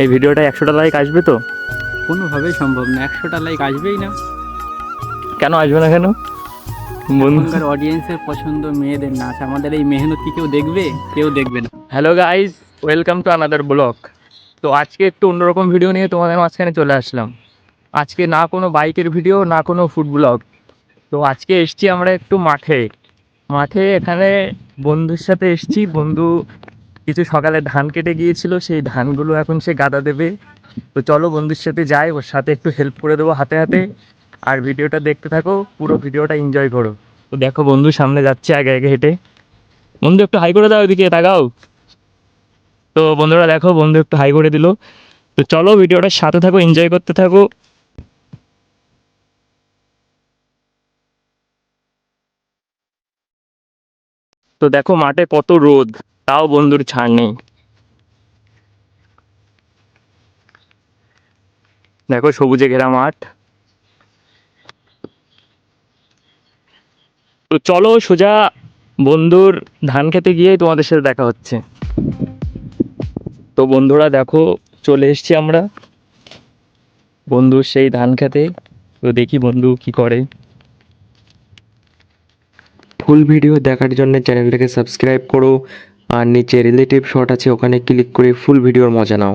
এই ভিডিওটা 100টা লাইক আসবে তো? কোনোভাবেই সম্ভব না, 100টা লাইক আসবেই না। কেন আসবে না কেন বন্ধু? এখনকার অডিয়েন্সের পছন্দ মেয়েদের নাচ, আমাদের এই মেহনত কি কেউ দেখবে? কেউ দেখবে না। Hello guys, welcome to another blog. তো আজকে একটু অন্যরকম ভিডিও নিয়ে তোমাদের মাঝখানে চলে আসলাম। আজকে না কোনো বাইকের ভিডিও, না কোনো ফুড ব্লগ। তো আজকে এসছি আমরা একটু মাঠে। এখানে বন্ধুর সাথে এসছি। বন্ধু কিছু সকালে ধান কেটে গিয়েছিল, সেই ধানগুলো এখন সে গাদা দেবে। তো চলো বন্ধুর সাথে যাই, ওর সাথে একটু হেল্প করে দেবো হাতে হাতে। আর ভিডিওটা দেখতে থাকো, পুরো ভিডিওটা এনজয় করো। তো দেখো বন্ধু সামনে যাচ্ছে আগে আগে হেঁটে। বন্ধু একটু হাই করে দাও, ওইদিকে তাকাও। তো বন্ধুরা দেখো, বন্ধু একটু হাই করে দিল। তো চলো ভিডিওটার সাথে থাকো, এনজয় করতে থাকো। তো দেখো মাঠে কত রোদ, তাও বন্ধুর ছাড় নেই। দেখো সবুজে ঘেরা মাঠ। তো চলো সোজা বন্ধুর ধান খেতে গিয়েই তোমাদের সাথে দেখা হচ্ছে। তো বন্ধুরা দেখো, চলে এসেছি আমরা বন্ধুর সেই ধান খেতে। তো দেখি বন্ধু কি করে। ফুল ভিডিও দেখার জন্য চ্যানেলটাকে সাবস্ক্রাইব করো আর নিচে রিলেটিভ শট আছে ওখানে ক্লিক করে ফুল ভিডিওর মজা নাও।